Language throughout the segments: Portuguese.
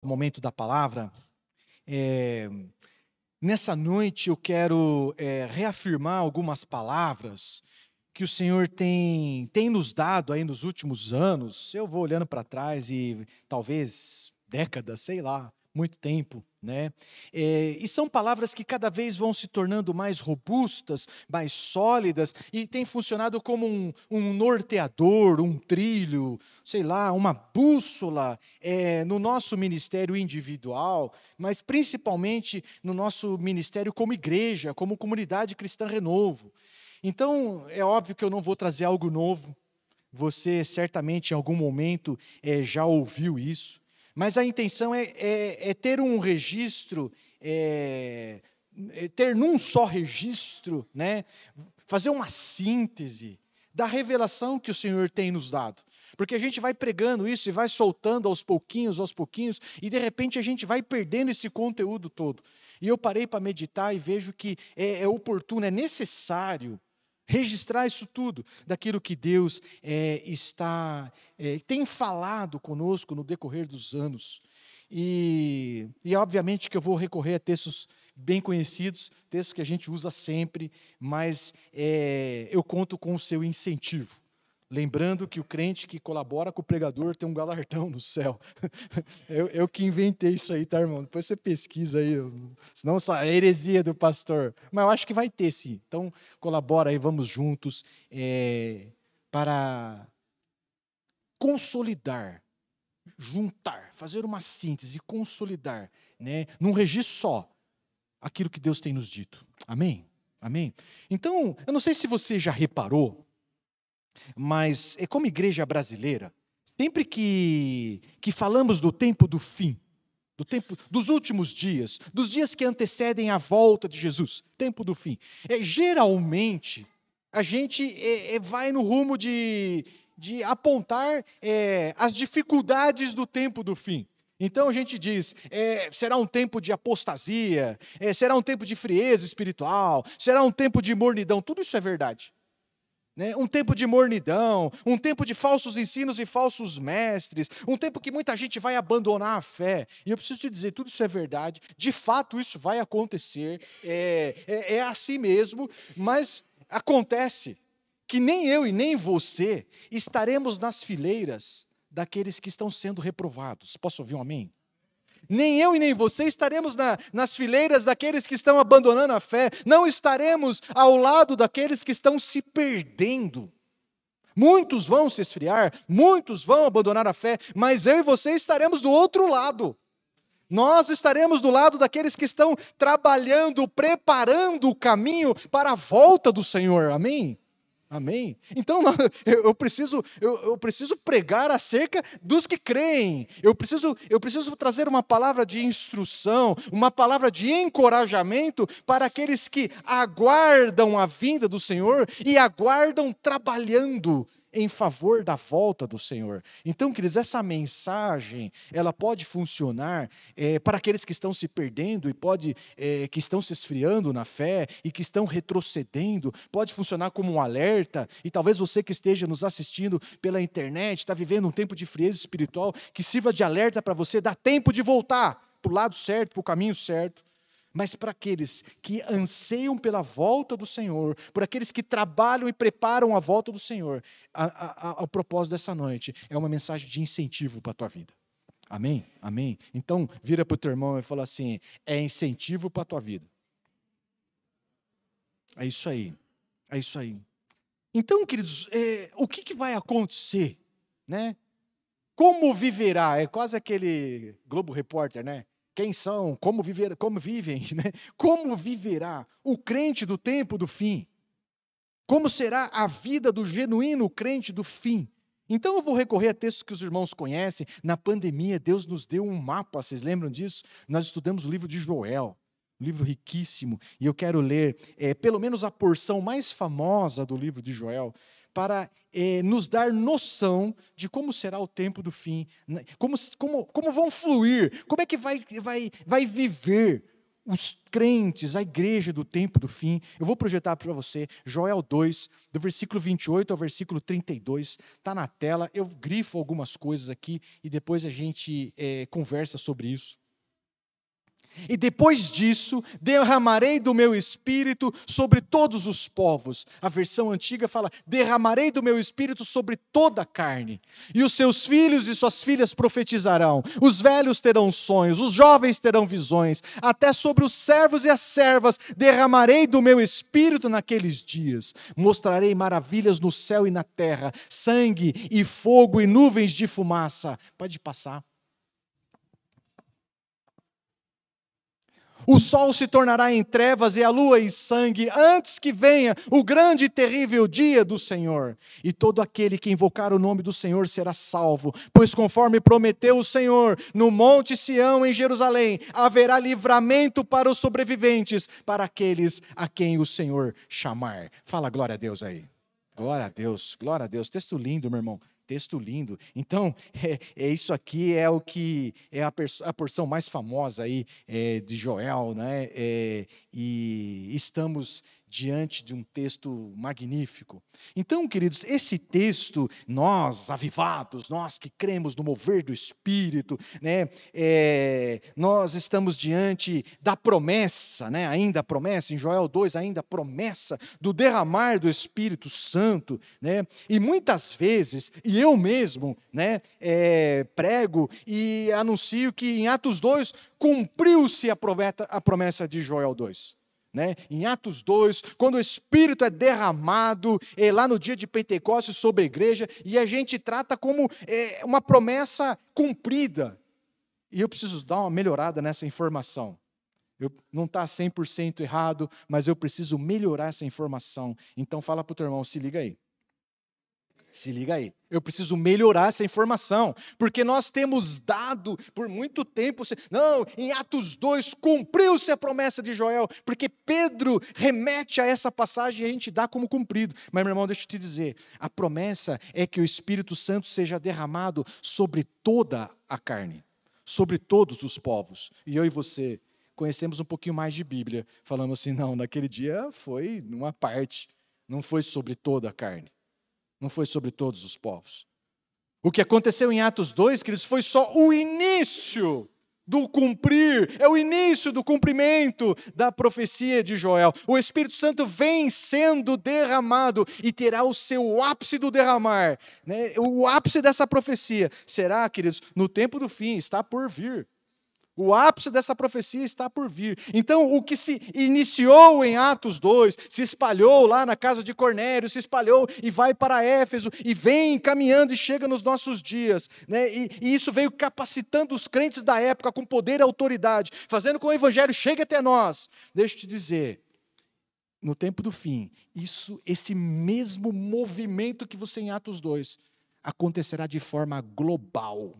Momento da palavra, é, nessa noite eu quero reafirmar algumas palavras que o Senhor tem nos dado aí nos últimos anos. Eu vou olhando para trás e talvez décadas, sei lá, muito tempo, né? E são palavras que cada vez vão se tornando mais robustas, mais sólidas, e tem funcionado como um norteador, um trilho, sei lá, uma bússola no nosso ministério individual, mas principalmente no nosso ministério como igreja, como comunidade cristã Renovo. Então, é óbvio que eu não vou trazer algo novo, você certamente em algum momento já ouviu isso, mas a intenção é ter um registro, ter num só registro, né, fazer uma síntese da revelação que o Senhor tem nos dado. Porque a gente vai pregando isso e vai soltando aos pouquinhos, e de repente a gente vai perdendo esse conteúdo todo. E eu parei para meditar e vejo que é oportuno, é necessário registrar isso tudo, daquilo que Deus tem falado conosco no decorrer dos anos. E obviamente que eu vou recorrer a textos bem conhecidos, textos que a gente usa sempre, mas eu conto com o seu incentivo. Lembrando que o crente que colabora com o pregador tem um galardão no céu. Eu que inventei isso aí, tá, irmão? Depois você pesquisa aí, senão é heresia do pastor. Mas eu acho que vai ter, sim. Então, colabora aí, vamos juntos para consolidar, juntar, fazer uma síntese, consolidar, né, num registro só, aquilo que Deus tem nos dito. Amém? Amém? Então, eu não sei se você já reparou, mas como igreja brasileira, sempre que falamos do tempo do fim, do tempo dos últimos dias, dos dias que antecedem a volta de Jesus, tempo do fim, geralmente a gente vai no rumo de apontar as dificuldades do tempo do fim. Então a gente diz, será um tempo de apostasia, será um tempo de frieza espiritual, será um tempo de mornidão, tudo isso é verdade. Um tempo de mornidão, um tempo de falsos ensinos e falsos mestres, um tempo que muita gente vai abandonar a fé. E eu preciso te dizer, tudo isso é verdade, de fato isso vai acontecer, é assim mesmo, mas acontece que nem eu e nem você estaremos nas fileiras daqueles que estão sendo reprovados. Posso ouvir um amém? Nem eu e nem você estaremos nas fileiras daqueles que estão abandonando a fé, não estaremos ao lado daqueles que estão se perdendo. Muitos vão se esfriar, muitos vão abandonar a fé, mas eu e você estaremos do outro lado. Nós estaremos do lado daqueles que estão trabalhando, preparando o caminho para a volta do Senhor, amém? Amém? Então, eu preciso pregar acerca dos que creem. Eu preciso trazer uma palavra de instrução, uma palavra de encorajamento para aqueles que aguardam a vinda do Senhor e aguardam trabalhando em favor da volta do Senhor. Então, queridos, essa mensagem, ela pode funcionar para aqueles que estão se perdendo e que estão se esfriando na fé e que estão retrocedendo, pode funcionar como um alerta, e talvez você que esteja nos assistindo pela internet, está vivendo um tempo de frieza espiritual, que sirva de alerta para você, dá tempo de voltar para o lado certo, para o caminho certo. Mas para aqueles que anseiam pela volta do Senhor, por aqueles que trabalham e preparam a volta do Senhor, o propósito dessa noite é uma mensagem de incentivo para a tua vida. Amém? Amém? Então, vira para o teu irmão e fala assim, é incentivo para a tua vida. É isso aí. É isso aí. Então, queridos, o que vai acontecer? Né? Como viverá? É quase aquele Globo Repórter, né? Quem são, como vivem, né? Como viverá o crente do tempo do fim? Como será a vida do genuíno crente do fim? Então eu vou recorrer a textos que os irmãos conhecem. Na pandemia, Deus nos deu um mapa, vocês lembram disso? Nós estudamos o livro de Joel, um livro riquíssimo, e eu quero ler pelo menos a porção mais famosa do livro de Joel, para nos dar noção de como será o tempo do fim, como vão fluir, como é que vai viver os crentes, a igreja do tempo do fim. Eu vou projetar para você Joel 2, do versículo 28 ao versículo 32, está na tela. Eu grifo algumas coisas aqui e depois a gente conversa sobre isso. E depois disso, derramarei do meu espírito sobre todos os povos. A versão antiga fala, derramarei do meu espírito sobre toda a carne. E os seus filhos e suas filhas profetizarão. Os velhos terão sonhos, os jovens terão visões. Até sobre os servos e as servas derramarei do meu espírito naqueles dias. Mostrarei maravilhas no céu e na terra, sangue e fogo e nuvens de fumaça. Pode passar. O sol se tornará em trevas e a lua em sangue, antes que venha o grande e terrível dia do Senhor. E todo aquele que invocar o nome do Senhor será salvo, pois conforme prometeu o Senhor, no monte Sião, em Jerusalém, haverá livramento para os sobreviventes, para aqueles a quem o Senhor chamar. Fala glória a Deus aí. Glória a Deus, glória a Deus. Texto lindo, meu irmão. Texto lindo. Então, isso aqui é o que é a porção mais famosa aí de Joel, né? E estamos diante de um texto magnífico. Então, queridos, esse texto, nós avivados, nós que cremos no mover do Espírito, né? Nós estamos diante da promessa, né? Ainda a promessa, em Joel 2, ainda a promessa do derramar do Espírito Santo, né? E muitas vezes, e eu mesmo, né, prego e anuncio que em Atos 2 cumpriu-se a promessa de Joel 2. Né? Em Atos 2, quando o Espírito é derramado, lá no dia de Pentecostes sobre a igreja, e a gente trata como uma promessa cumprida. E eu preciso dar uma melhorada nessa informação. Não está 100% errado, mas eu preciso melhorar essa informação. Então fala para o teu irmão, se liga aí. Se liga aí, eu preciso melhorar essa informação, porque nós temos dado por muito tempo, não, em Atos 2 cumpriu-se a promessa de Joel, porque Pedro remete a essa passagem e a gente dá como cumprido. Mas, meu irmão, deixa eu te dizer, a promessa é que o Espírito Santo seja derramado sobre toda a carne, sobre todos os povos. E eu e você conhecemos um pouquinho mais de Bíblia, falamos assim, não, naquele dia foi numa parte, não foi sobre toda a carne. Não foi sobre todos os povos. O que aconteceu em Atos 2, queridos, foi só o início do cumprir, é o início do cumprimento da profecia de Joel. O Espírito Santo vem sendo derramado e terá o seu ápice do derramar. Né? O ápice dessa profecia será, queridos, no tempo do fim, está por vir. O ápice dessa profecia está por vir. Então, o que se iniciou em Atos 2, se espalhou lá na casa de Cornélio, se espalhou e vai para Éfeso, e vem caminhando e chega nos nossos dias. Né? E isso veio capacitando os crentes da época com poder e autoridade, fazendo com que o evangelho chegue até nós. Deixa eu te dizer, no tempo do fim, esse mesmo movimento que você em Atos 2, acontecerá de forma global.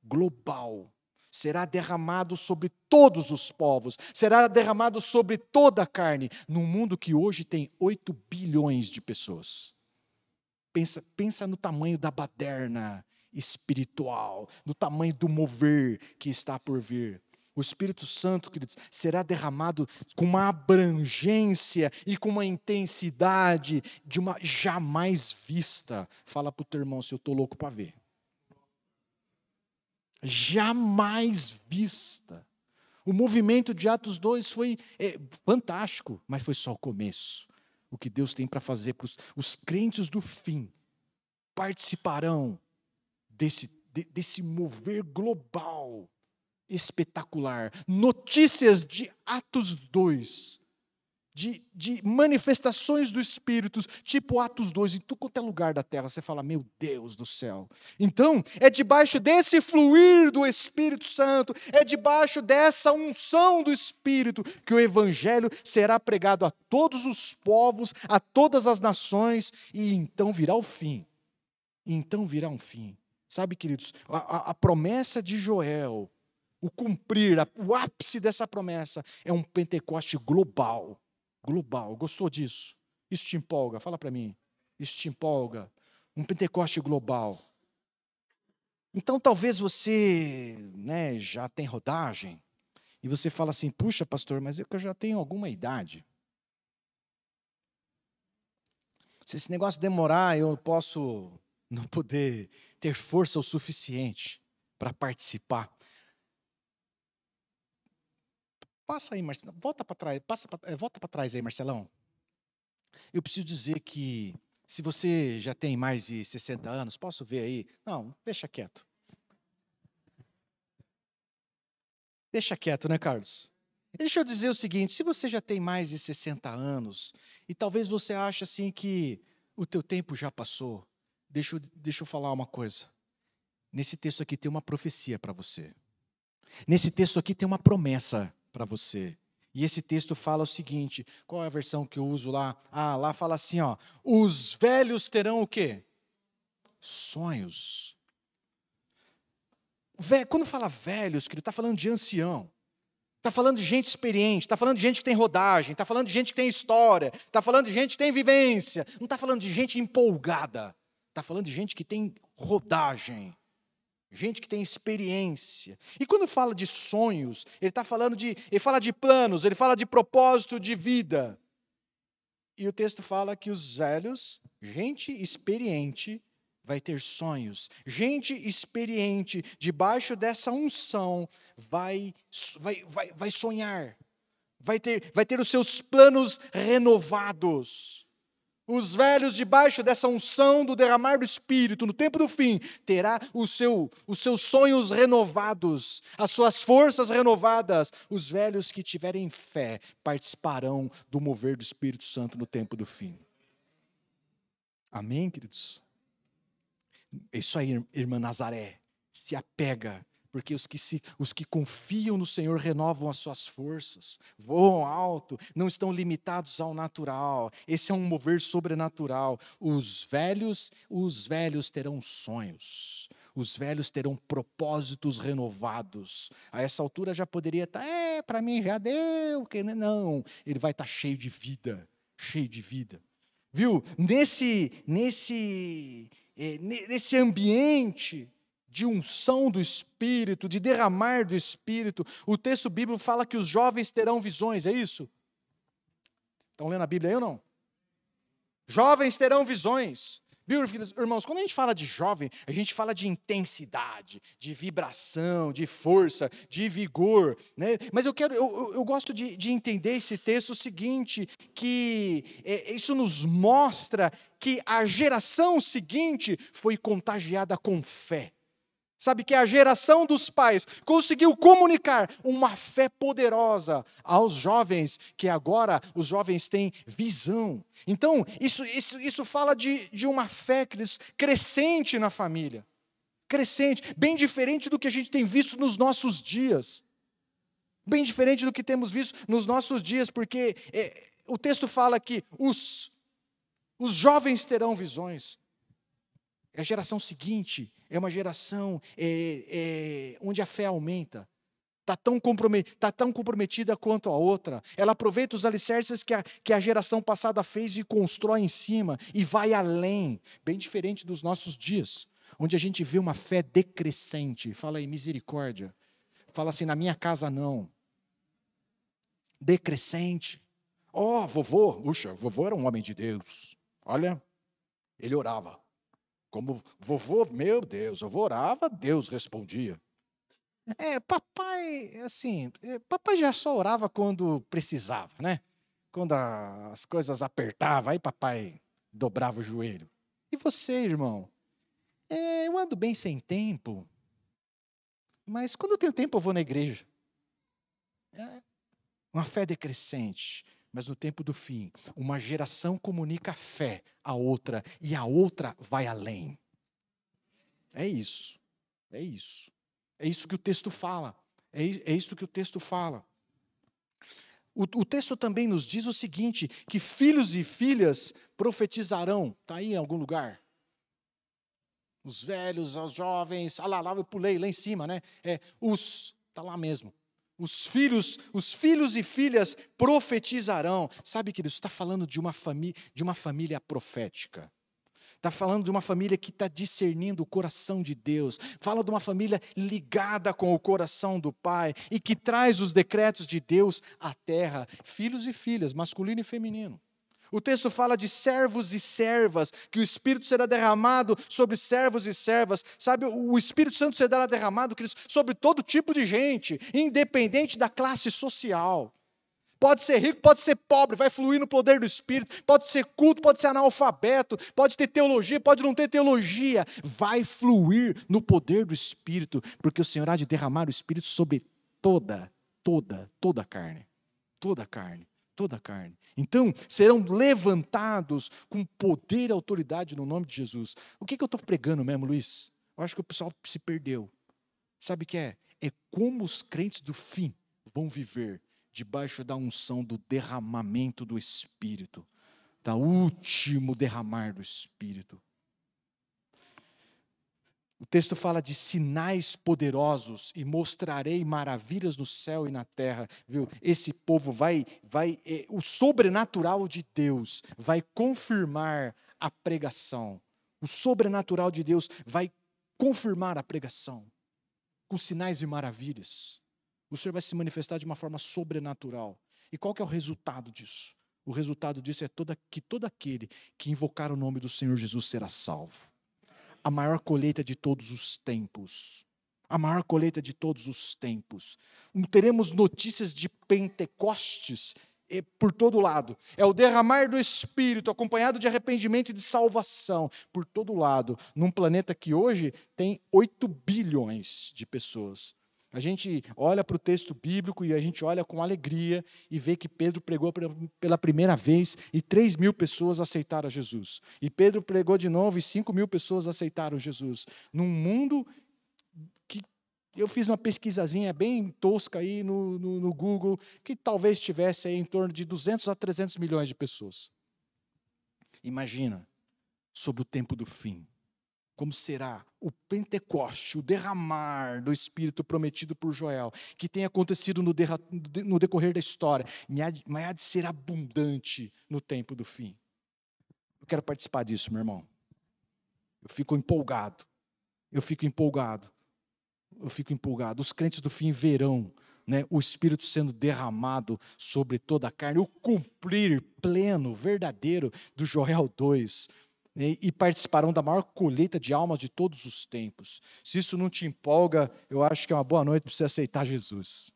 Global. Será derramado sobre todos os povos, será derramado sobre toda a carne, num mundo que hoje tem 8 bilhões de pessoas. Pensa no tamanho da baderna espiritual, no tamanho do mover que está por vir. O Espírito Santo, queridos, será derramado com uma abrangência e com uma intensidade de uma jamais vista. Fala para o teu irmão se eu estou louco para ver. Jamais vista. O movimento de Atos 2 foi fantástico, mas foi só o começo. O que Deus tem para fazer para os crentes do fim participarão desse mover global, espetacular. Notícias de Atos 2, de manifestações do Espírito, tipo Atos 2, em tudo quanto é lugar da terra, você fala, meu Deus do céu. Então, é debaixo desse fluir do Espírito Santo, é debaixo dessa unção do Espírito, que o Evangelho será pregado a todos os povos, a todas as nações, e então virá o fim. Então virá um fim. Sabe, queridos, a promessa de Joel, o cumprir, o ápice dessa promessa, é um Pentecoste global. Global, gostou disso? Isso te empolga? Fala para mim. Isso te empolga? Um Pentecoste global. Então talvez você, né, já tem rodagem e você fala assim, puxa, pastor, mas eu já tenho alguma idade. Se esse negócio demorar, eu posso não poder ter força o suficiente para participar. Passa aí, Marcelão. Volta para trás. Volta para trás aí, Marcelão. Eu preciso dizer que se você já tem mais de 60 anos, posso ver aí? Não, deixa quieto. Deixa quieto, né, Carlos? Deixa eu dizer o seguinte, se você já tem mais de 60 anos, e talvez você ache assim que o teu tempo já passou, deixa eu falar uma coisa. Nesse texto aqui tem uma profecia para você. Nesse texto aqui tem uma promessa para você. E esse texto fala o seguinte, qual é a versão que eu uso lá? Lá fala assim, ó, os velhos terão o quê? Sonhos. Quando fala velhos, querido, está falando de ancião. Está falando de gente experiente, está falando de gente que tem rodagem, está falando de gente que tem história, está falando de gente que tem vivência. Não está falando de gente empolgada. Está falando de gente que tem rodagem. Gente que tem experiência. E quando fala de sonhos, ele fala de planos, ele fala de propósito de vida. E o texto fala que os velhos, gente experiente, vai ter sonhos. Gente experiente, debaixo dessa unção, vai sonhar. Vai ter os seus planos renovados. Os velhos, debaixo dessa unção do derramar do Espírito, no tempo do fim, terá os seus sonhos renovados, as suas forças renovadas. Os velhos que tiverem fé participarão do mover do Espírito Santo no tempo do fim. Amém, queridos? Isso aí, irmã Nazaré, se apega. Porque os que confiam no Senhor renovam as suas forças, voam alto, não estão limitados ao natural. Esse é um mover sobrenatural. Os velhos terão sonhos. Os velhos terão propósitos renovados. A essa altura já poderia estar, para mim já deu. Não, ele vai estar cheio de vida, cheio de vida. Viu? Nesse ambiente de unção do Espírito, de derramar do Espírito, o texto bíblico fala que os jovens terão visões, é isso? Estão lendo a Bíblia aí ou não? Jovens terão visões. Viu, irmãos, quando a gente fala de jovem, a gente fala de intensidade, de vibração, de força, de vigor, né? Mas eu gosto de entender esse texto o seguinte, que isso nos mostra que a geração seguinte foi contagiada com fé. Sabe que a geração dos pais conseguiu comunicar uma fé poderosa aos jovens, que agora os jovens têm visão. Então, isso fala de uma fé crescente na família. Crescente, bem diferente do que a gente tem visto nos nossos dias. Bem diferente do que temos visto nos nossos dias, porque o texto fala que os jovens terão visões. A geração seguinte é uma geração onde a fé aumenta. Está tão comprometida quanto a outra. Ela aproveita os alicerces que a geração passada fez e constrói em cima. E vai além. Bem diferente dos nossos dias. Onde a gente vê uma fé decrescente. Fala aí, misericórdia. Fala assim, na minha casa não. Decrescente. Vovô era um homem de Deus. Olha, ele orava. Como vovô, meu Deus, vovô orava, Deus respondia. Papai já só orava quando precisava, né? Quando as coisas apertavam, aí papai dobrava o joelho. E você, irmão? Eu ando bem sem tempo, mas quando eu tenho tempo eu vou na igreja. Uma fé decrescente. Mas no tempo do fim, uma geração comunica fé à outra e a outra vai além. É isso. É isso que o texto fala. É isso que o texto fala. O texto também nos diz o seguinte, que filhos e filhas profetizarão. Está aí em algum lugar? Os velhos, os jovens, lá eu pulei lá em cima, né? Está lá mesmo. Os filhos e filhas profetizarão. Sabe, queridos, está falando de uma família profética. Está falando de uma família que está discernindo o coração de Deus. Fala de uma família ligada com o coração do Pai e que traz os decretos de Deus à terra. Filhos e filhas, masculino e feminino. O texto fala de servos e servas, que o Espírito será derramado sobre servos e servas. Sabe, o Espírito Santo será derramado, queridos, sobre todo tipo de gente, independente da classe social. Pode ser rico, pode ser pobre, vai fluir no poder do Espírito. Pode ser culto, pode ser analfabeto, pode ter teologia, pode não ter teologia. Vai fluir no poder do Espírito, porque o Senhor há de derramar o Espírito sobre toda a carne. Toda a carne. Toda a carne. Então, serão levantados com poder e autoridade no nome de Jesus. O que eu estou pregando mesmo, Luiz? Eu acho que o pessoal se perdeu. Sabe o que é? É como os crentes do fim vão viver debaixo da unção do derramamento do Espírito, da último derramar do Espírito. O texto fala de sinais poderosos e mostrarei maravilhas no céu e na terra. Viu? Esse povo o sobrenatural de Deus vai confirmar a pregação. O sobrenatural de Deus vai confirmar a pregação com sinais e maravilhas. O Senhor vai se manifestar de uma forma sobrenatural. E qual que é o resultado disso? O resultado disso é que todo aquele que invocar o nome do Senhor Jesus será salvo. A maior colheita de todos os tempos. A maior colheita de todos os tempos. Teremos notícias de Pentecostes por todo lado. É o derramar do Espírito, acompanhado de arrependimento e de salvação, por todo lado. Num planeta que hoje tem 8 bilhões de pessoas. A gente olha para o texto bíblico e a gente olha com alegria e vê que Pedro pregou pela primeira vez e 3.000 pessoas aceitaram Jesus. E Pedro pregou de novo e 5.000 pessoas aceitaram Jesus. Num mundo que eu fiz uma pesquisazinha bem tosca aí no Google, que talvez tivesse aí em torno de 200 a 300 milhões de pessoas. Imagina, sobre o tempo do fim. Como será o Pentecoste, o derramar do Espírito prometido por Joel, que tem acontecido no decorrer da história, mas há de ser abundante no tempo do fim. Eu quero participar disso, meu irmão. Eu fico empolgado. Os crentes do fim verão, né, o Espírito sendo derramado sobre toda a carne, o cumprir pleno, verdadeiro do Joel 2, e participarão da maior colheita de almas de todos os tempos. Se isso não te empolga, eu acho que é uma boa noite para você aceitar Jesus.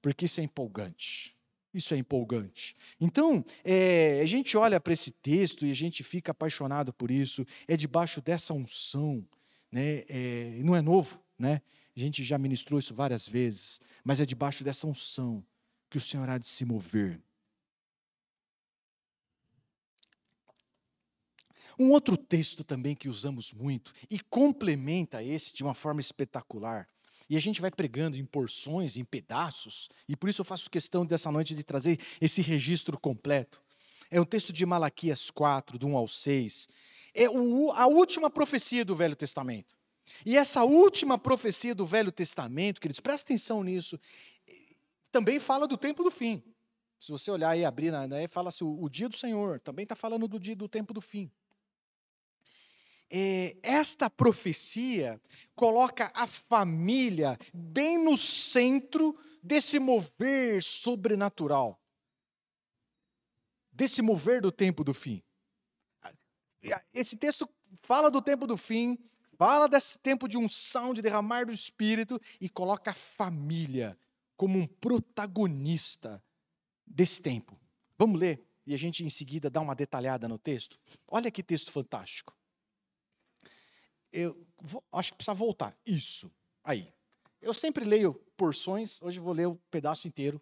Porque isso é empolgante. Isso é empolgante. Então, a gente olha para esse texto e a gente fica apaixonado por isso. É debaixo dessa unção, né? Não é novo, né? A gente já ministrou isso várias vezes. Mas é debaixo dessa unção que o Senhor há de se mover. Um outro texto também que usamos muito e complementa esse de uma forma espetacular, e a gente vai pregando em porções, em pedaços, e por isso eu faço questão dessa noite de trazer esse registro completo. É o texto de Malaquias 4, do 1 ao 6. É a última profecia do Velho Testamento. E essa última profecia do Velho Testamento, queridos, presta atenção nisso, também fala do tempo do fim. Se você olhar e abrir, fala-se o dia do Senhor, também está falando do tempo do fim. Esta profecia coloca a família bem no centro desse mover sobrenatural, desse mover do tempo do fim. Esse texto fala do tempo do fim, fala desse tempo de unção, de derramar do Espírito, e coloca a família como um protagonista desse tempo. Vamos ler e a gente em seguida dá uma detalhada no texto? Olha que texto fantástico. Acho que precisa voltar. Isso. Aí. Eu sempre leio porções, hoje vou ler o pedaço inteiro.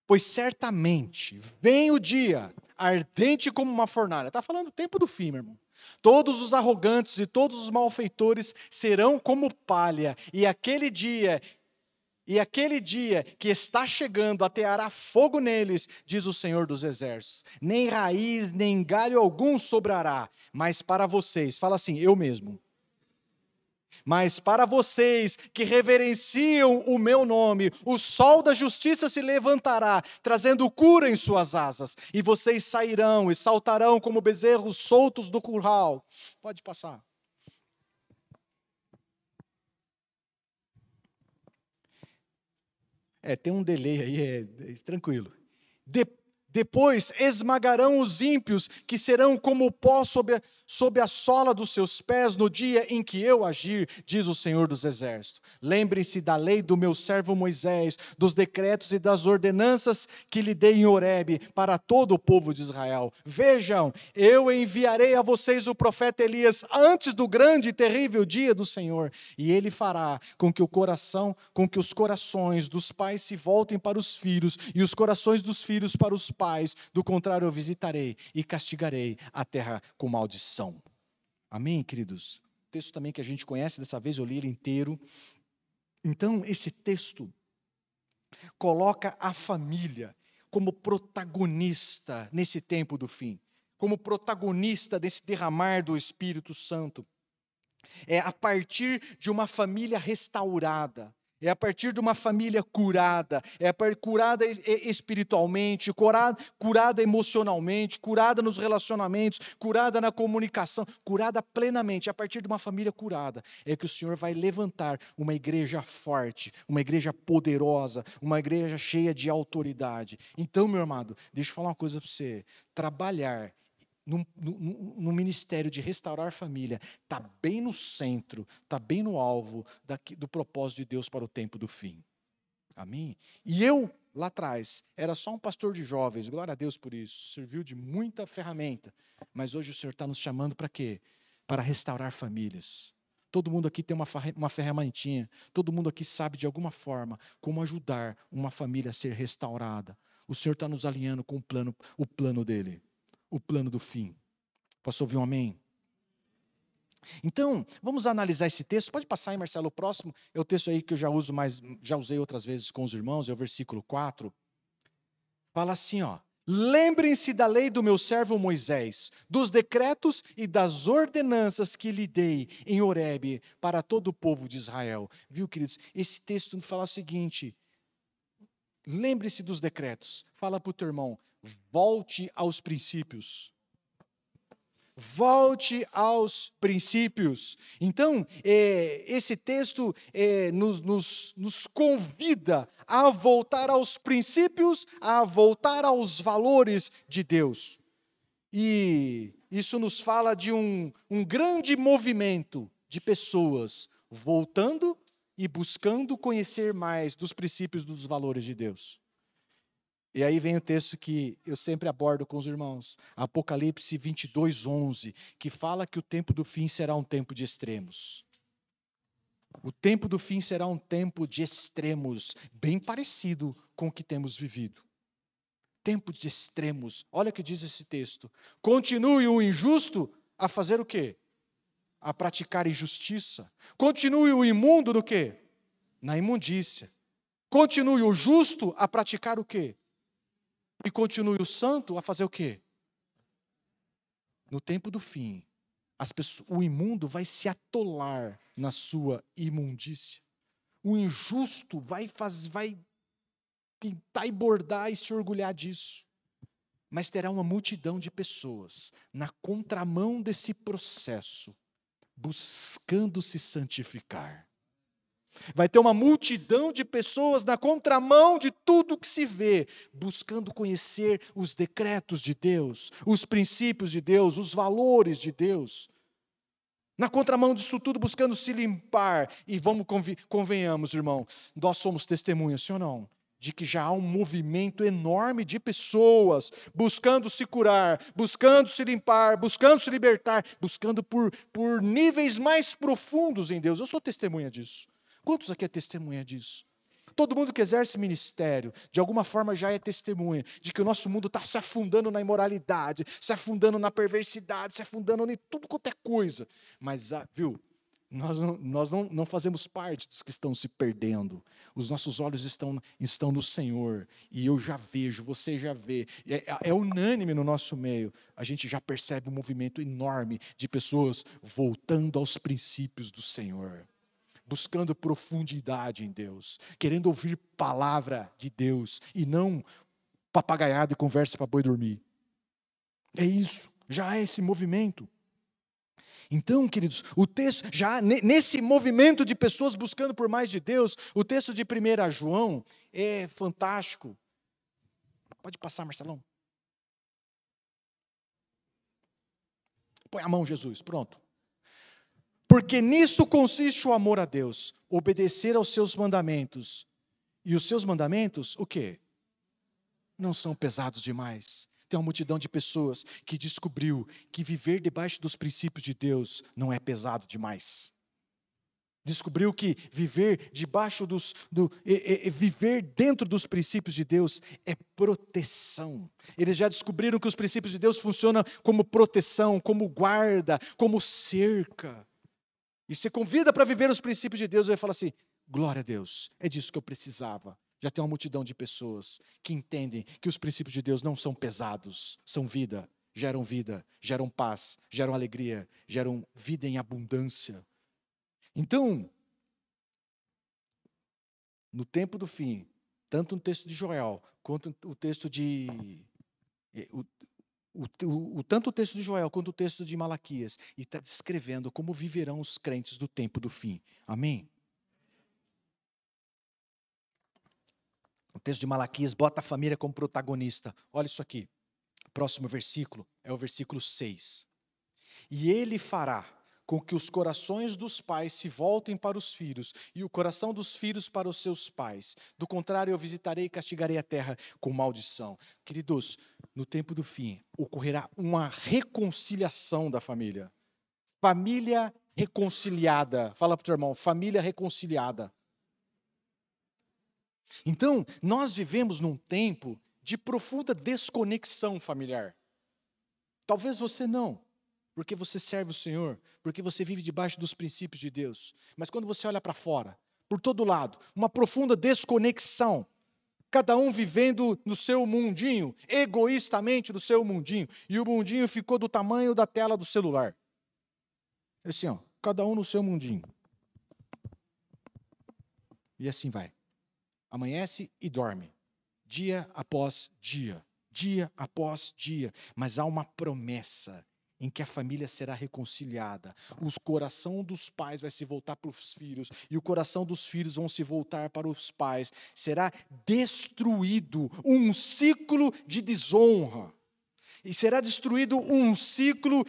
Pois certamente vem o dia, ardente como uma fornalha. Está falando do tempo do fim, meu irmão. Todos os arrogantes e todos os malfeitores serão como palha, e aquele dia que está chegando ateará fogo neles, diz o Senhor dos Exércitos. Nem raiz, nem galho algum sobrará, mas para vocês, fala assim, eu mesmo. Mas para vocês que reverenciam o meu nome, o sol da justiça se levantará, trazendo cura em suas asas, e vocês sairão e saltarão como bezerros soltos do curral. Pode passar. Tem um delay aí, tranquilo. Depois esmagarão os ímpios, que serão como o pó sob a sola dos seus pés no dia em que eu agir, diz o Senhor dos Exércitos. Lembrem-se da lei do meu servo Moisés, dos decretos e das ordenanças que lhe dei em Horebe para todo o povo de Israel. Vejam, eu enviarei a vocês o profeta Elias antes do grande e terrível dia do Senhor, e ele fará com que os corações dos pais se voltem para os filhos e os corações dos filhos para os pais, do contrário eu visitarei e castigarei a terra com maldição. Amém, queridos? Texto também que a gente conhece, dessa vez eu li ele inteiro. Então, esse texto coloca a família como protagonista nesse tempo do fim, como protagonista desse derramar do Espírito Santo. É a partir de uma família restaurada, é a partir de uma família curada, curada espiritualmente, curada emocionalmente, curada nos relacionamentos, curada na comunicação, curada plenamente. A partir de uma família curada é que o Senhor vai levantar uma igreja forte, uma igreja poderosa, uma igreja cheia de autoridade. Então, meu amado, deixa eu falar uma coisa para você. Trabalhar no ministério de restaurar a família, está bem no centro, está bem no alvo do propósito de Deus para o tempo do fim. Amém? E eu, lá atrás, era só um pastor de jovens, glória a Deus por isso, serviu de muita ferramenta, mas hoje o Senhor está nos chamando para quê? Para restaurar famílias. Todo mundo aqui tem uma ferramentinha, todo mundo aqui sabe de alguma forma como ajudar uma família a ser restaurada. O Senhor está nos alinhando com o plano dele. O plano do fim. Posso ouvir um amém? Então, vamos analisar esse texto. Pode passar aí, Marcelo, o próximo é o texto aí que eu já usei outras vezes com os irmãos, é o versículo 4. Fala assim, ó: lembrem-se da lei do meu servo Moisés, dos decretos e das ordenanças que lhe dei em Horebe para todo o povo de Israel. Viu, queridos? Esse texto fala o seguinte: lembre-se dos decretos. Fala para o teu irmão, volte aos princípios. Volte aos princípios. Então, esse texto nos convida a voltar aos princípios, a voltar aos valores de Deus. E isso nos fala de um grande movimento de pessoas voltando e buscando conhecer mais dos princípios, dos valores de Deus. E aí vem o texto que eu sempre abordo com os irmãos, Apocalipse 22:11, que fala que o tempo do fim será um tempo de extremos. O tempo do fim será um tempo de extremos, bem parecido com o que temos vivido. Tempo de extremos. Olha o que diz esse texto. Continue o injusto a fazer o quê? A praticar injustiça. Continue o imundo no quê? Na imundícia. Continue o justo a praticar o quê? E continue o santo a fazer o quê? No tempo do fim, o imundo vai se atolar na sua imundícia. O injusto vai pintar e bordar e se orgulhar disso. Mas terá uma multidão de pessoas na contramão desse processo, buscando se santificar. Vai ter uma multidão de pessoas na contramão de tudo que se vê, buscando conhecer os decretos de Deus, os princípios de Deus, os valores de Deus. Na contramão disso tudo, buscando se limpar. E convenhamos, irmão, nós somos testemunhas, sim ou não? De que já há um movimento enorme de pessoas buscando se curar, buscando se limpar, buscando se libertar, buscando por níveis mais profundos em Deus. Eu sou testemunha disso. Quantos aqui é testemunha disso? Todo mundo que exerce ministério, de alguma forma já é testemunha de que o nosso mundo está se afundando na imoralidade, se afundando na perversidade, se afundando em tudo quanto é coisa. Mas, viu, nós não fazemos parte dos que estão se perdendo. Os nossos olhos estão no Senhor. E eu já vejo, você já vê. É unânime no nosso meio. A gente já percebe um movimento enorme de pessoas voltando aos princípios do Senhor. buscando profundidade em Deus, querendo ouvir palavra de Deus e não papagaiada e conversa para boi dormir. É isso, já é esse movimento. Então, queridos, o texto, já nesse movimento de pessoas buscando por mais de Deus, o texto de 1 João é fantástico. Pode passar, Marcelão. Põe a mão, Jesus, pronto. Porque nisso consiste o amor a Deus, obedecer aos seus mandamentos. E os seus mandamentos, o quê? Não são pesados demais. Tem uma multidão de pessoas que descobriu que viver debaixo dos princípios de Deus não é pesado demais. Descobriu que viver debaixo viver dentro dos princípios de Deus é proteção. Eles já descobriram que os princípios de Deus funcionam como proteção, como guarda, como cerca. E você convida para viver os princípios de Deus, e vai falar assim, glória a Deus, é disso que eu precisava. Já tem uma multidão de pessoas que entendem que os princípios de Deus não são pesados, são vida, geram paz, geram alegria, geram vida em abundância. Então, no tempo do fim, tanto no texto de Joel, quanto o texto de... tanto o texto de Joel quanto o texto de Malaquias, e está descrevendo como viverão os crentes do tempo do fim. Amém? O texto de Malaquias bota a família como protagonista. Olha isso aqui. O próximo versículo é o versículo 6. E ele fará com que os corações dos pais se voltem para os filhos, e o coração dos filhos para os seus pais. Do contrário, eu visitarei e castigarei a terra com maldição. Queridos, no tempo do fim, ocorrerá uma reconciliação da família. Família reconciliada. Fala para o teu irmão, família reconciliada. Então, nós vivemos num tempo de profunda desconexão familiar. Talvez você não, porque você serve o Senhor, porque você vive debaixo dos princípios de Deus. Mas quando você olha para fora, por todo lado, uma profunda desconexão, cada um vivendo no seu mundinho, egoístamente no seu mundinho, e o mundinho ficou do tamanho da tela do celular. Assim, ó, cada um no seu mundinho. E assim vai. Amanhece e dorme, dia após dia, dia após dia. Mas há uma promessa em que a família será reconciliada. O coração dos pais vai se voltar para os filhos, e o coração dos filhos vão se voltar para os pais. Será destruído um ciclo de desonra. E será destruído um ciclo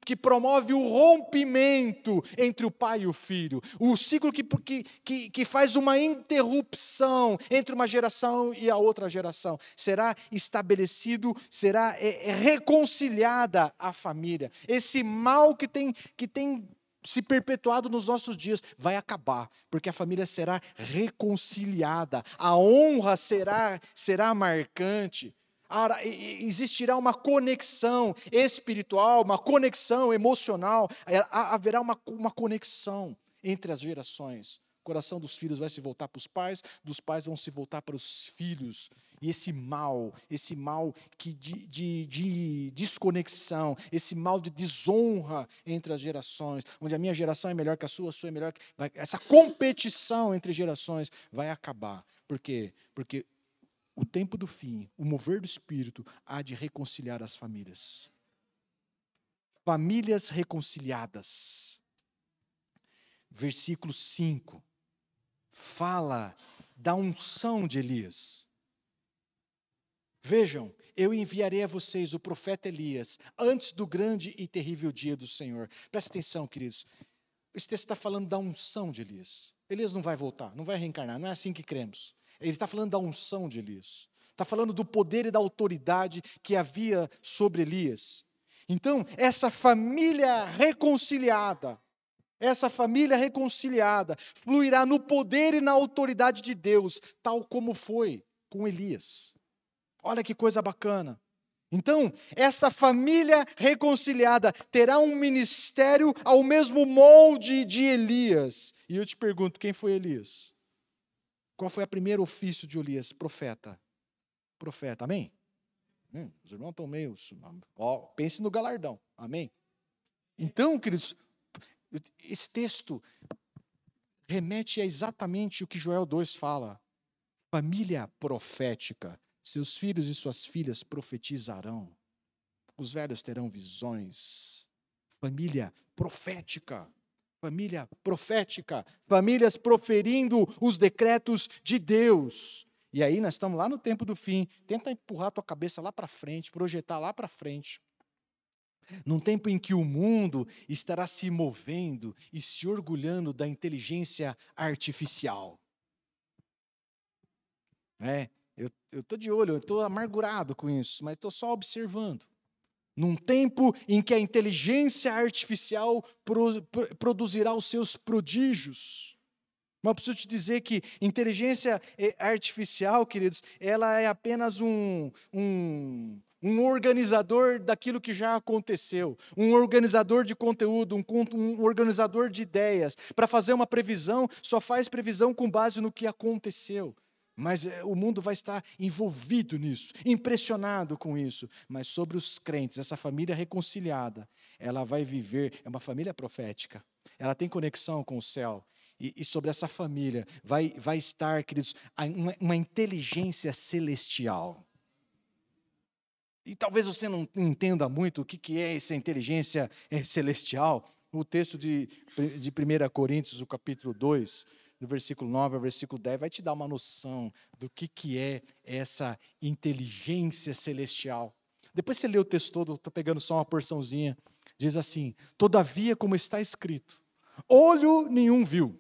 que promove o rompimento entre o pai e o filho. O ciclo que faz uma interrupção entre uma geração e a outra geração. Será estabelecido, será reconciliada a família. Esse mal que tem se perpetuado nos nossos dias vai acabar, porque a família será reconciliada. A honra será marcante. Existirá uma conexão espiritual, uma conexão emocional, haverá uma conexão entre as gerações. O coração dos filhos vai se voltar para os pais, dos pais vão se voltar para os filhos. E esse mal de desconexão, esse mal de desonra entre as gerações, onde a minha geração é melhor que a sua é melhor que... Essa competição entre gerações vai acabar. Por quê? Porque o tempo do fim, o mover do Espírito, há de reconciliar as famílias. Famílias reconciliadas. Versículo 5. Fala da unção de Elias. Vejam, eu enviarei a vocês o profeta Elias, antes do grande e terrível dia do Senhor. Presta atenção, queridos. Esse texto está falando da unção de Elias. Elias não vai voltar, não vai reencarnar, não é assim que cremos. Ele está falando da unção de Elias. Está falando do poder e da autoridade que havia sobre Elias. Então, essa família reconciliada fluirá no poder e na autoridade de Deus, tal como foi com Elias. Olha que coisa bacana. Então, essa família reconciliada terá um ministério ao mesmo molde de Elias. E eu te pergunto, quem foi Elias? Qual foi o primeiro ofício de Elias? Profeta. Profeta, amém? Os irmãos estão meio... pense no galardão, amém? Então, queridos, esse texto remete a exatamente o que Joel 2 fala. Família profética. Seus filhos e suas filhas profetizarão. Os velhos terão visões. Família profética. Família profética. Famílias proferindo os decretos de Deus. E aí nós estamos lá no tempo do fim. Tenta empurrar a tua cabeça lá para frente, projetar lá para frente. Num tempo em que o mundo estará se movendo e se orgulhando da inteligência artificial. Eu estou de olho, eu estou amargurado com isso, mas estou só observando. Num tempo em que a inteligência artificial produzirá os seus prodígios. Mas eu preciso te dizer que inteligência artificial, queridos, ela é apenas um organizador daquilo que já aconteceu, um organizador de conteúdo, um organizador de ideias. Para fazer uma previsão, só faz previsão com base no que aconteceu. Mas o mundo vai estar envolvido nisso, impressionado com isso. Mas sobre os crentes, essa família reconciliada, ela vai viver, é uma família profética, ela tem conexão com o céu. E sobre essa família vai estar, queridos, uma inteligência celestial. E talvez você não entenda muito o que é essa inteligência celestial. O texto de 1 Coríntios, o capítulo 2, do versículo 9 ao versículo 10, vai te dar uma noção do que é essa inteligência celestial. Depois você lê o texto todo, estou pegando só uma porçãozinha, diz assim: todavia, como está escrito, olho nenhum viu,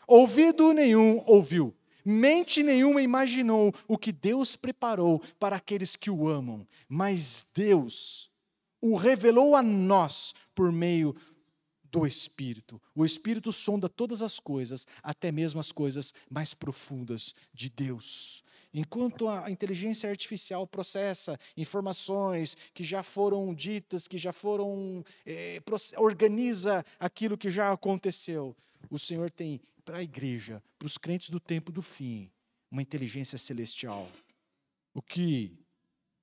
ouvido nenhum ouviu, mente nenhuma imaginou o que Deus preparou para aqueles que o amam, mas Deus o revelou a nós por meio do Espírito. O Espírito sonda todas as coisas, até mesmo as coisas mais profundas de Deus. Enquanto a inteligência artificial processa informações que já foram ditas, que já foram, organiza aquilo que já aconteceu, o Senhor tem para a igreja, para os crentes do tempo do fim, uma inteligência celestial. O que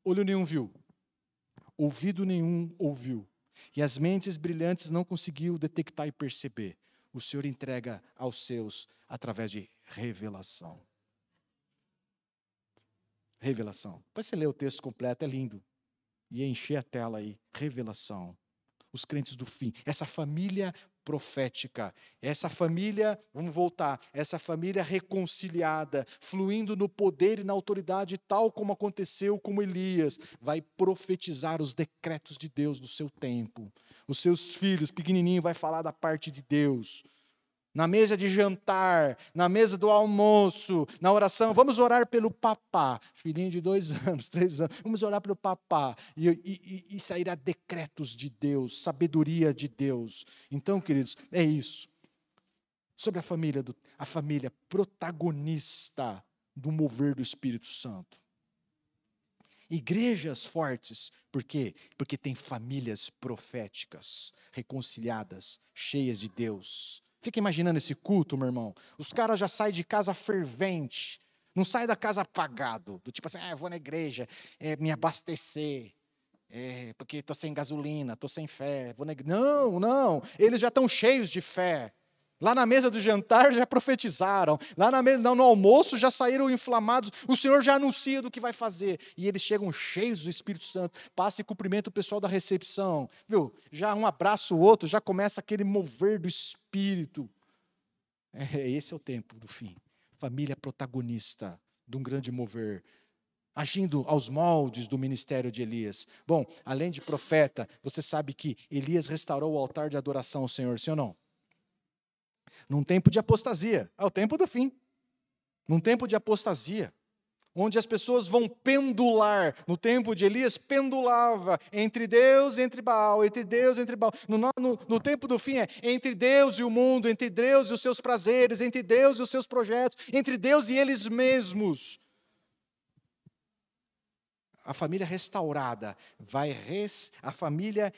olho nenhum viu, ouvido nenhum ouviu, e as mentes brilhantes não conseguiu detectar e perceber, o Senhor entrega aos seus através de revelação. Revelação. Depois você lê o texto completo, é lindo. E encher a tela aí. Revelação. Os crentes do fim. Essa família profética. Essa família, vamos voltar, essa família reconciliada, fluindo no poder e na autoridade, tal como aconteceu com Elias, vai profetizar os decretos de Deus do seu tempo. Os seus filhos, pequenininho, vai falar da parte de Deus. Na mesa de jantar, na mesa do almoço, na oração, vamos orar pelo papá, filhinho de 2 anos, 3 anos, vamos orar pelo papá, e sairá decretos de Deus, sabedoria de Deus. Então, queridos, é isso. Sobre a família protagonista do mover do Espírito Santo. Igrejas fortes, por quê? Porque tem famílias proféticas, reconciliadas, cheias de Deus. Fica imaginando esse culto, meu irmão. Os caras já saem de casa fervente. Não saem da casa apagado. Do tipo assim, eu vou na igreja me abastecer. Porque estou sem gasolina, estou sem fé. Vou na igreja. Não. Eles já estão cheios de fé. Lá na mesa do jantar já profetizaram. Lá no almoço já saíram inflamados. O Senhor já anuncia do que vai fazer. E eles chegam cheios do Espírito Santo. Passa e cumprimenta o pessoal da recepção. Viu? Já um abraça o outro, já começa aquele mover do Espírito. Esse é o tempo do fim. Família protagonista de um grande mover. Agindo aos moldes do ministério de Elias. Bom, além de profeta, você sabe que Elias restaurou o altar de adoração ao Senhor, sim ou não? Num tempo de apostasia, é o tempo do fim. Num tempo de apostasia, onde as pessoas vão pendular. No tempo de Elias, pendulava entre Deus e entre Baal, entre Deus e entre Baal. No tempo do fim é entre Deus e o mundo, entre Deus e os seus prazeres, entre Deus e os seus projetos, entre Deus e eles mesmos. A família restaurada, a família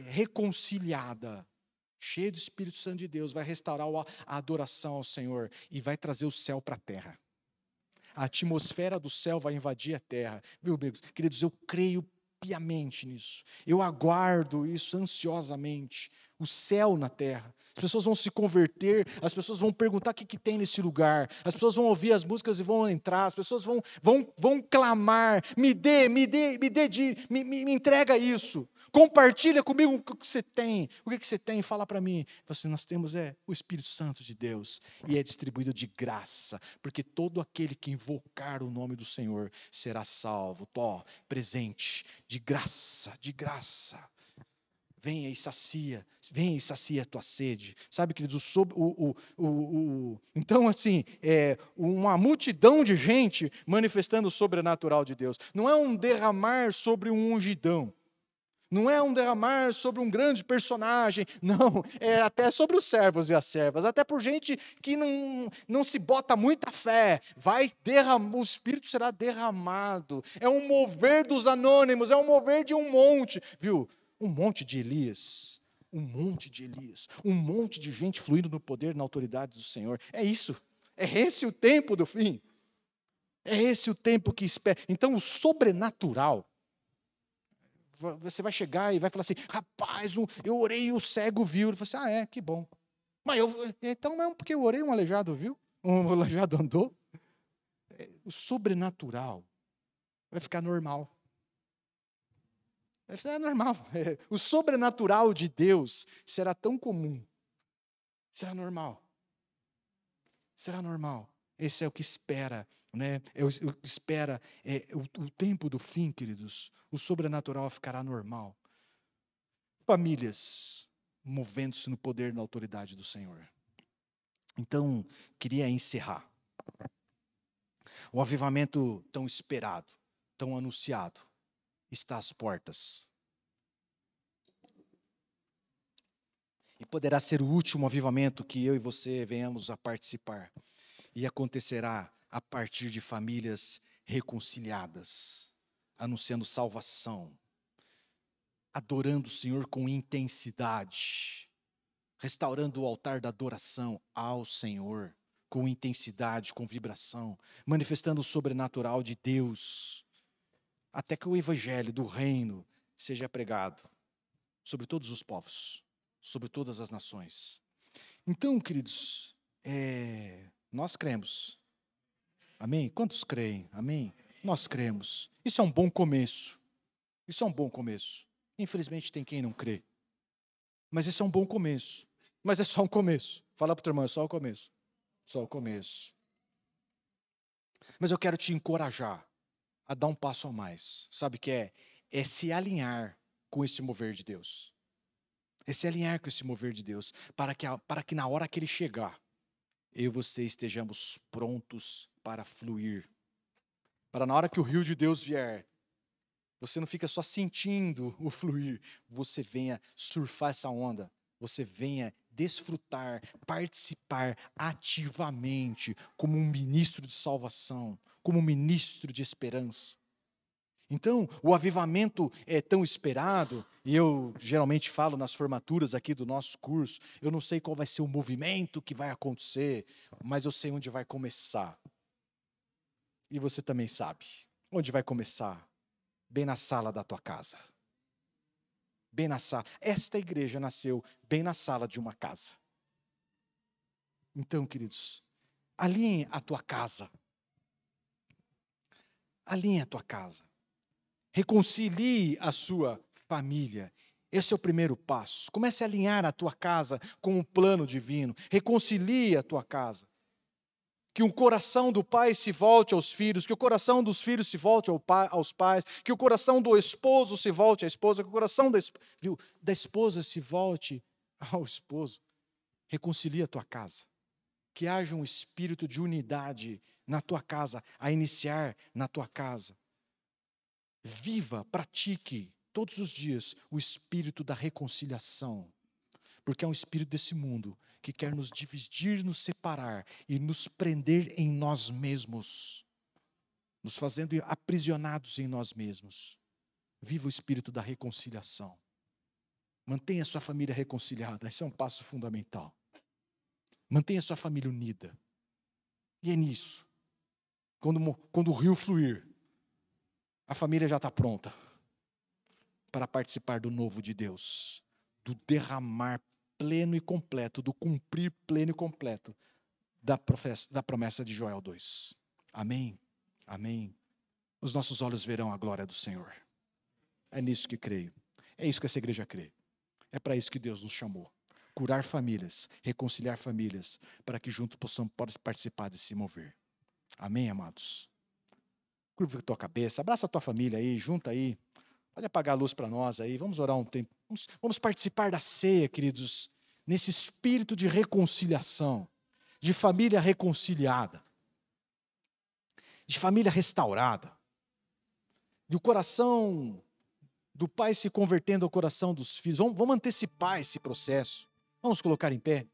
reconciliada, cheio do Espírito Santo de Deus, vai restaurar a adoração ao Senhor e vai trazer o céu para a terra. A atmosfera do céu vai invadir a terra. Meus amigos, queridos, eu creio piamente nisso. Eu aguardo isso ansiosamente. o céu na terra. As pessoas vão se converter, as pessoas vão perguntar o que tem nesse lugar, as pessoas vão ouvir as músicas e vão entrar, as pessoas vão clamar, me entrega isso, compartilha comigo o que você tem, fala para mim. Assim, nós temos o Espírito Santo de Deus, e é distribuído de graça, porque todo aquele que invocar o nome do Senhor será salvo. Presente, de graça, de graça. Venha e sacia a tua sede. Sabe, queridos, então, assim, uma multidão de gente manifestando o sobrenatural de Deus. Não é um derramar sobre um ungidão. Não é um derramar sobre um grande personagem. Não, é até sobre os servos e as servas. Até por gente que não se bota muita fé. O Espírito será derramado. É um mover dos anônimos, é um mover de um monte. Viu? Um monte de Elias, um monte de gente fluindo no poder e na autoridade do Senhor. É isso, é esse o tempo do fim. É esse o tempo que espera. Então, o sobrenatural, você vai chegar e vai falar assim, rapaz, eu orei e o cego viu. Ele fala assim, que bom. Mas então não é porque eu orei, um aleijado viu? Um aleijado andou. O sobrenatural vai ficar normal. É normal. O sobrenatural de Deus será tão comum. Será normal. Será normal. Esse é o que espera, né? O tempo do fim, queridos. O sobrenatural ficará normal. Famílias movendo-se no poder e na autoridade do Senhor. Então, queria encerrar. O avivamento tão esperado, tão anunciado, está às portas. E poderá ser o último avivamento que eu e você venhamos a participar. E acontecerá a partir de famílias reconciliadas, anunciando salvação, adorando o Senhor com intensidade, restaurando o altar da adoração ao Senhor, com intensidade, com vibração, manifestando o sobrenatural de Deus, até que o evangelho do reino seja pregado sobre todos os povos, sobre todas as nações. Então, queridos, nós cremos. Amém? Quantos creem? Amém? Nós cremos. Isso é um bom começo. Isso é um bom começo. Infelizmente tem quem não crê. Mas isso é um bom começo. Mas é só um começo. Fala para o teu irmão, é só o começo. Só o começo. Mas eu quero te encorajar a dar um passo a mais. Sabe o que é? É se alinhar com esse mover de Deus. É se alinhar com esse mover de Deus. Para que na hora que Ele chegar, eu e você estejamos prontos para fluir. Para na hora que o rio de Deus vier, você não fica só sentindo o fluir. Você venha surfar essa onda. Você venha desfrutar, participar ativamente como um ministro de salvação, como um ministro de esperança. Então, o avivamento é tão esperado, e eu geralmente falo nas formaturas aqui do nosso curso, eu não sei qual vai ser o movimento que vai acontecer, mas eu sei onde vai começar. E você também sabe onde vai começar. Bem na sala da tua casa. Bem na sala. Esta igreja nasceu bem na sala de uma casa. Então, queridos, alinhe a tua casa. Alinhe a tua casa. Reconcilie a sua família. Esse é o primeiro passo. Comece a alinhar a tua casa com o plano divino. Reconcilie a tua casa. Que o coração do pai se volte aos filhos, que o coração dos filhos se volte aos pais, que o coração do esposo se volte à esposa, que o coração da esposa se volte ao esposo. Reconcilie a tua casa. Que haja um espírito de unidade na tua casa, a iniciar na tua casa. Viva, pratique todos os dias o espírito da reconciliação, porque é um espírito desse mundo que quer nos dividir, nos separar e nos prender em nós mesmos, nos fazendo aprisionados em nós mesmos. Viva o espírito da reconciliação. Mantenha a sua família reconciliada, esse é um passo fundamental. Mantenha a sua família unida. E é nisso, quando o rio fluir, a família já está pronta para participar do novo de Deus, do derramar pleno e completo, do cumprir pleno e completo da promessa de Joel 2. Amém? Amém. Os nossos olhos verão a glória do Senhor. É nisso que creio. É isso que essa igreja crê. É para isso que Deus nos chamou. Curar famílias, reconciliar famílias, para que juntos possamos participar desse mover. Amém, amados? Curva a tua cabeça, abraça a tua família aí, junta aí. Pode apagar a luz para nós aí, vamos orar um tempo. Vamos participar da ceia, queridos, nesse espírito de reconciliação, de família reconciliada, de família restaurada, de o coração do pai se convertendo ao coração dos filhos. Vamos antecipar esse processo. Vamos colocar em pé.